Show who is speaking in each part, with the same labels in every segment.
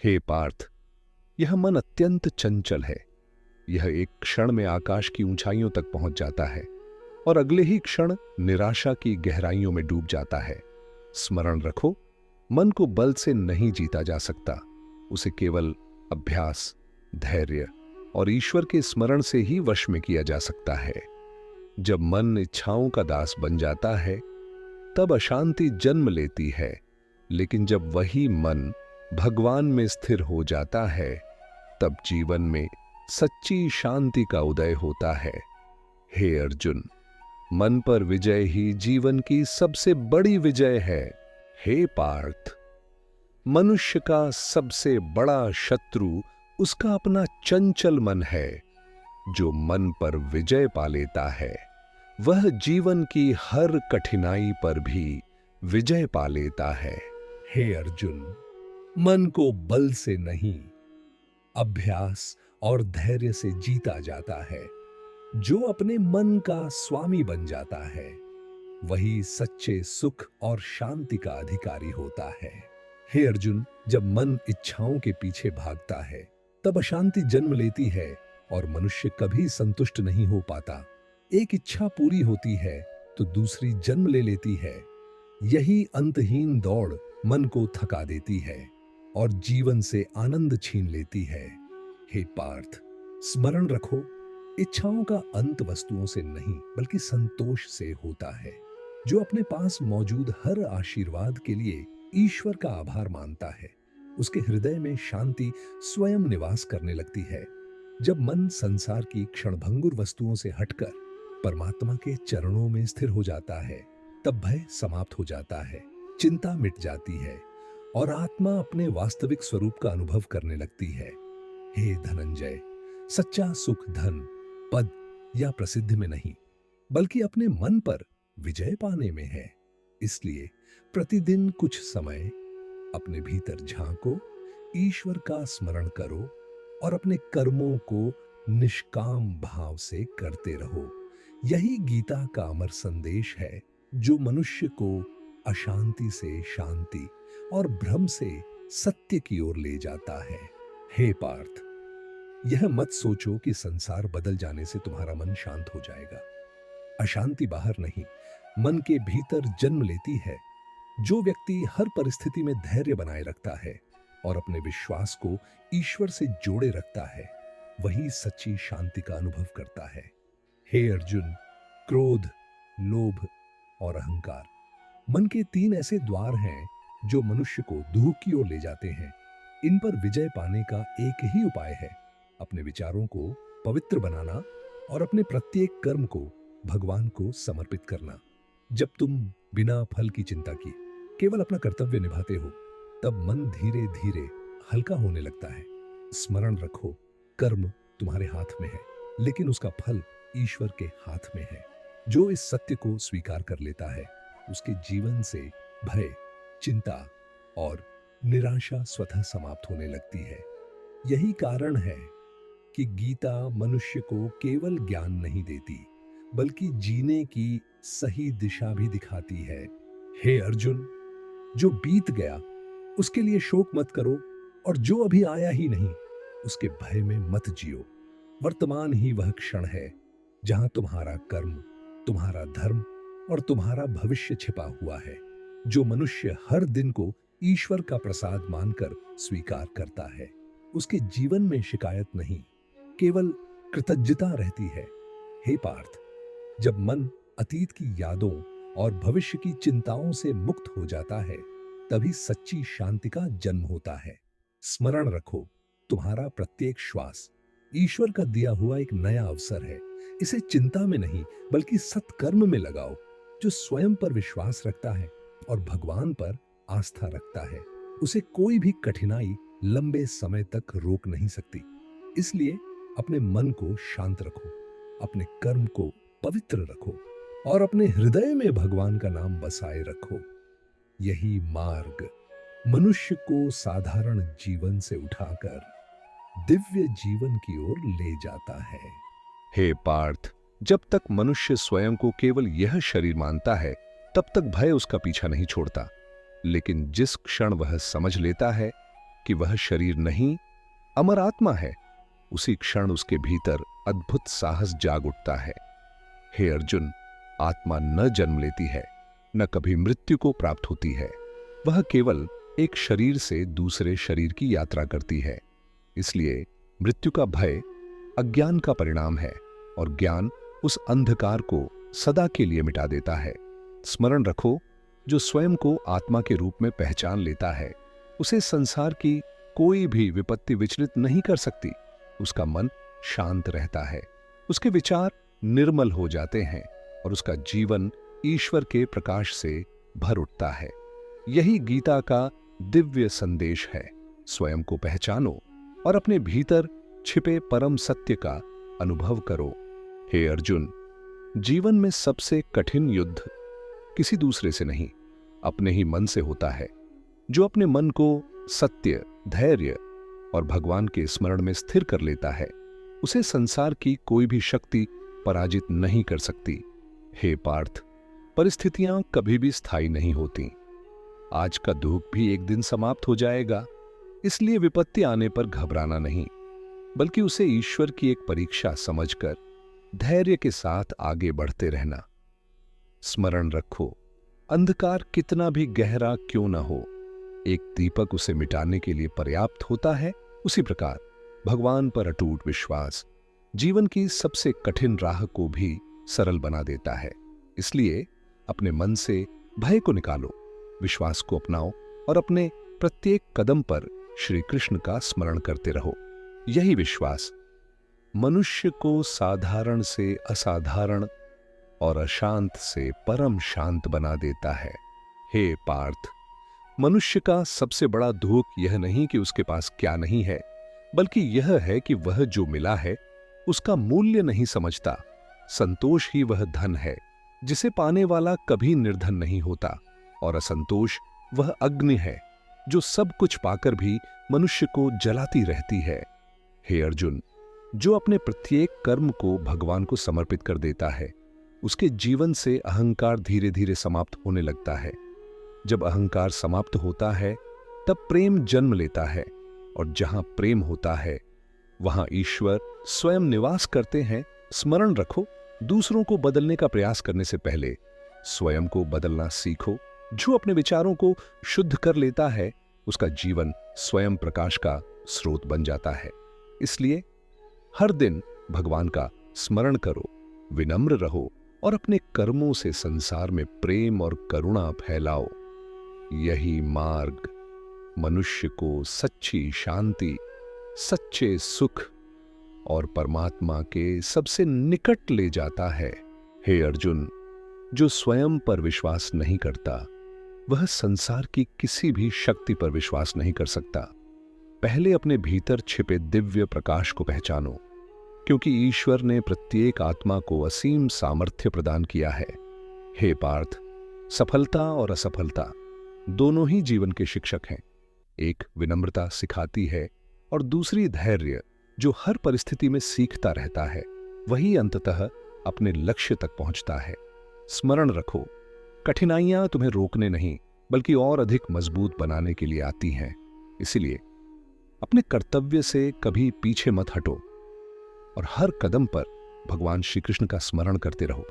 Speaker 1: हे पार्थ, यह मन अत्यंत चंचल है। यह एक क्षण में आकाश की ऊंचाइयों तक पहुंच जाता है और अगले ही क्षण निराशा की गहराइयों में डूब जाता है। स्मरण रखो, मन को बल से नहीं जीता जा सकता। उसे केवल अभ्यास, धैर्य और ईश्वर के स्मरण से ही वश में किया जा सकता है। जब मन इच्छाओं का दास बन जाता है, तब अशांति जन्म लेती है। लेकिन जब वही मन भगवान में स्थिर हो जाता है, तब जीवन में सच्ची शांति का उदय होता है। हे अर्जुन, मन पर विजय ही जीवन की सबसे बड़ी विजय है। हे पार्थ, मनुष्य का सबसे बड़ा शत्रु उसका अपना चंचल मन है। जो मन पर विजय पा लेता है, वह जीवन की हर कठिनाई पर भी विजय पा लेता है। हे अर्जुन, मन को बल से नहीं, अभ्यास और धैर्य से जीता जाता है। जो अपने मन का स्वामी बन जाता है, वही सच्चे सुख और शांति का अधिकारी होता है। हे अर्जुन, जब मन इच्छाओं के पीछे भागता है, तब अशांति जन्म लेती है और मनुष्य कभी संतुष्ट नहीं हो पाता। एक इच्छा पूरी होती है तो दूसरी जन्म ले लेती है। यही अंतहीन दौड़ मन को थका देती है और जीवन से आनंद छीन लेती है। हे पार्थ, स्मरण रखो, इच्छाओं का अंत वस्तुओं से नहीं बल्कि संतोष से होता है। जो अपने पास मौजूद हर आशीर्वाद के लिए ईश्वर का आभार मानता है, उसके हृदय में शांति स्वयं निवास करने लगती है। जब मन संसार की क्षणभंगुर वस्तुओं से हटकर परमात्मा के चरणों में स्थिर हो जाता है, तब भय समाप्त हो जाता है, चिंता मिट जाती है और आत्मा अपने वास्तविक स्वरूप का अनुभव करने लगती है। हे धनंजय, सच्चा सुख धन, पद या प्रसिद्धि में नहीं, बल्कि अपने मन पर विजय पाने में है। इसलिए प्रतिदिन कुछ समय अपने भीतर झांको, ईश्वर का स्मरण करो और अपने कर्मों को निष्काम भाव से करते रहो। यही गीता का अमर संदेश है, जो मनुष्य को अशांति से शांति और भ्रम से सत्य की ओर ले जाता है। हे पार्थ, यह मत सोचो कि संसार बदल जाने से तुम्हारा मन शांत हो जाएगा। अशांति बाहर नहीं, मन के भीतर जन्म लेती है। जो व्यक्ति हर परिस्थिति में धैर्य बनाए रखता है और अपने विश्वास को ईश्वर से जोड़े रखता है, वही सच्ची शांति का अनुभव करता है। हे अर्जुन, क्रोध, लोभ और अहंकार मन के 3 ऐसे द्वार हैं जो मनुष्य को दुख की ओर ले जाते हैं। इन पर विजय पाने का एक ही उपाय है, अपने विचारों को पवित्र बनाना और अपने प्रत्येक कर्म को भगवान को समर्पित करना। जब तुम बिना फल की चिंता किए केवल अपना कर्तव्य निभाते हो, तब मन धीरे धीरे हल्का होने लगता है। स्मरण रखो, कर्म तुम्हारे हाथ में है, लेकिन उसका फल ईश्वर के हाथ में है। जो इस सत्य को स्वीकार कर लेता है, उसके जीवन से भय, चिंता और निराशा स्वतः समाप्त होने लगती है। यही कारण है कि गीता मनुष्य को केवल ज्ञान नहीं देती, बल्कि जीने की सही दिशा भी दिखाती है। हे अर्जुन, जो बीत गया उसके लिए शोक मत करो और जो अभी आया ही नहीं उसके भय में मत जियो। वर्तमान ही वह क्षण है जहां तुम्हारा कर्म, तुम्हारा धर्म और तुम्हारा भविष्य छिपा हुआ है। जो मनुष्य हर दिन को ईश्वर का प्रसाद मानकर स्वीकार करता है, उसके जीवन में शिकायत नहीं, केवल कृतज्ञता रहती है। हे पार्थ, जब मन अतीत की यादों और भविष्य की चिंताओं से मुक्त हो जाता है, तभी सच्ची शांति का जन्म होता है। स्मरण रखो, तुम्हारा प्रत्येक श्वास ईश्वर का दिया हुआ एक नया अवसर है। इसे चिंता में नहीं बल्कि सत्कर्म में लगाओ। जो स्वयं पर विश्वास रखता है और भगवान पर आस्था रखता है, उसे कोई भी कठिनाई लंबे समय तक रोक नहीं सकती। इसलिए अपने मन को शांत रखो, अपने कर्म को पवित्र रखो और अपने हृदय में भगवान का नाम बसाए रखो। यही मार्ग मनुष्य को साधारण जीवन से उठाकर दिव्य जीवन की ओर ले जाता है। हे पार्थ, जब तक मनुष्य स्वयं को केवल यह शरीर मानता है, तब तक भय उसका पीछा नहीं छोड़ता। लेकिन जिस क्षण वह समझ लेता है कि वह शरीर नहीं, अमर आत्मा है, उसी क्षण उसके भीतर अद्भुत साहस जाग उठता है। हे अर्जुन, आत्मा न जन्म लेती है, न कभी मृत्यु को प्राप्त होती है। वह केवल एक शरीर से दूसरे शरीर की यात्रा करती है। इसलिए मृत्यु का भय अज्ञान का परिणाम है और ज्ञान उस अंधकार को सदा के लिए मिटा देता है। स्मरण रखो, जो स्वयं को आत्मा के रूप में पहचान लेता है, उसे संसार की कोई भी विपत्ति विचलित नहीं कर सकती। उसका मन शांत रहता है, उसके विचार निर्मल हो जाते हैं और उसका जीवन ईश्वर के प्रकाश से भर उठता है। यही गीता का दिव्य संदेश है। स्वयं को पहचानो और अपने भीतर छिपे परम सत्य का अनुभव करो। हे अर्जुन, जीवन में सबसे कठिन युद्ध किसी दूसरे से नहीं, अपने ही मन से होता है। जो अपने मन को सत्य, धैर्य और भगवान के स्मरण में स्थिर कर लेता है, उसे संसार की कोई भी शक्ति पराजित नहीं कर सकती। हे पार्थ, परिस्थितियां कभी भी स्थायी नहीं होती। आज का दुख भी एक दिन समाप्त हो जाएगा। इसलिए विपत्ति आने पर घबराना नहीं, बल्कि उसे ईश्वर की एक परीक्षा समझकर धैर्य के साथ आगे बढ़ते रहना। स्मरण रखो, अंधकार कितना भी गहरा क्यों न हो, एक दीपक उसे मिटाने के लिए पर्याप्त होता है। उसी प्रकार भगवान पर अटूट विश्वास जीवन की सबसे कठिन राह को भी सरल बना देता है। इसलिए अपने मन से भय को निकालो, विश्वास को अपनाओ और अपने प्रत्येक कदम पर श्री कृष्ण का स्मरण करते रहो। यही विश्वास मनुष्य को साधारण से असाधारण और अशांत से परम शांत बना देता है। हे पार्थ, मनुष्य का सबसे बड़ा दुख यह नहीं कि उसके पास क्या नहीं है, बल्कि यह है कि वह जो मिला है उसका मूल्य नहीं समझता। संतोष ही वह धन है जिसे पाने वाला कभी निर्धन नहीं होता, और असंतोष वह अग्नि है जो सब कुछ पाकर भी मनुष्य को जलाती रहती है। हे अर्जुन, जो अपने प्रत्येक कर्म को भगवान को समर्पित कर देता है, उसके जीवन से अहंकार धीरे धीरे समाप्त होने लगता है। जब अहंकार समाप्त होता है, तब प्रेम जन्म लेता है, और जहां प्रेम होता है वहां ईश्वर स्वयं निवास करते हैं। स्मरण रखो, दूसरों को बदलने का प्रयास करने से पहले स्वयं को बदलना सीखो। जो अपने विचारों को शुद्ध कर लेता है, उसका जीवन स्वयं प्रकाश का स्रोत बन जाता है। इसलिए हर दिन भगवान का स्मरण करो, विनम्र रहो और अपने कर्मों से संसार में प्रेम और करुणा फैलाओ। यही मार्ग मनुष्य को सच्ची शांति, सच्चे सुख और परमात्मा के सबसे निकट ले जाता है। हे अर्जुन, जो स्वयं पर विश्वास नहीं करता, वह संसार की किसी भी शक्ति पर विश्वास नहीं कर सकता। पहले अपने भीतर छिपे दिव्य प्रकाश को पहचानो, क्योंकि ईश्वर ने प्रत्येक आत्मा को असीम सामर्थ्य प्रदान किया है। हे पार्थ, सफलता और असफलता दोनों ही जीवन के शिक्षक हैं। एक विनम्रता सिखाती है और दूसरी धैर्य, जो हर परिस्थिति में सीखता रहता है, वही अंततः अपने लक्ष्य तक पहुंचता है। स्मरण रखो, कठिनाइयां तुम्हें रोकने नहीं, बल्कि और अधिक मजबूत बनाने के लिए आती हैं। इसलिए अपने कर्तव्य से कभी पीछे मत हटो और हर कदम पर भगवान श्री कृष्ण का स्मरण करते रहो।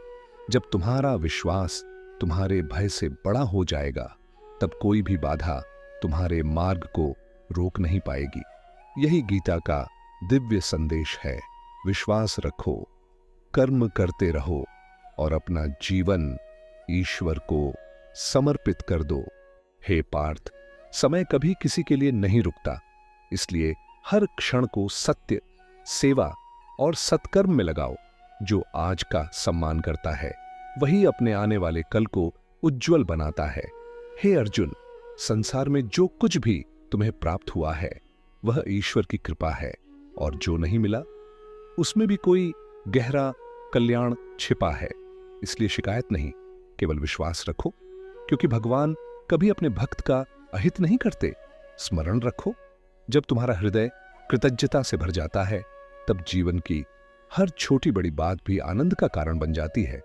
Speaker 1: जब तुम्हारा विश्वास तुम्हारे भय से बड़ा हो जाएगा, तब कोई भी बाधा तुम्हारे मार्ग को रोक नहीं पाएगी। यही गीता का दिव्य संदेश है। विश्वास रखो, कर्म करते रहो और अपना जीवन ईश्वर को समर्पित कर दो। हे पार्थ, समय कभी किसी के लिए नहीं रुकता, इसलिए हर क्षण को सत्य, सेवा और सत्कर्म में लगाओ। जो आज का सम्मान करता है, वही अपने आने वाले कल को उज्जवल बनाता है। हे अर्जुन, संसार में जो कुछ भी तुम्हें प्राप्त हुआ है, वह ईश्वर की कृपा है, और जो नहीं मिला, उसमें भी कोई गहरा कल्याण छिपा है। इसलिए शिकायत नहीं, केवल विश्वास रखो, क्योंकि भगवान कभी अपने भक्त का अहित नहीं करते। स्मरण रखो, जब तुम्हारा हृदय कृतज्ञता से भर जाता है, तब जीवन की हर छोटी बड़ी बात भी आनंद का कारण बन जाती है।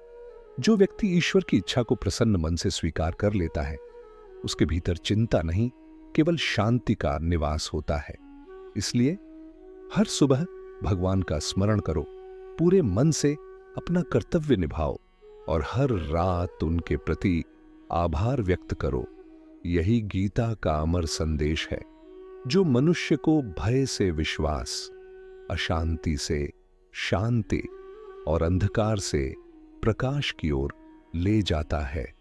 Speaker 1: जो व्यक्ति ईश्वर की इच्छा को प्रसन्न मन से स्वीकार कर लेता है, उसके भीतर चिंता नहीं, केवल शांति का निवास होता है। इसलिए हर सुबह भगवान का स्मरण करो, पूरे मन से अपना कर्तव्य निभाओ और हर रात उनके प्रति आभार व्यक्त करो। यही गीता का अमर संदेश है, जो मनुष्य को भय से विश्वास, अशांति से शांति और अंधकार से प्रकाश की ओर ले जाता है।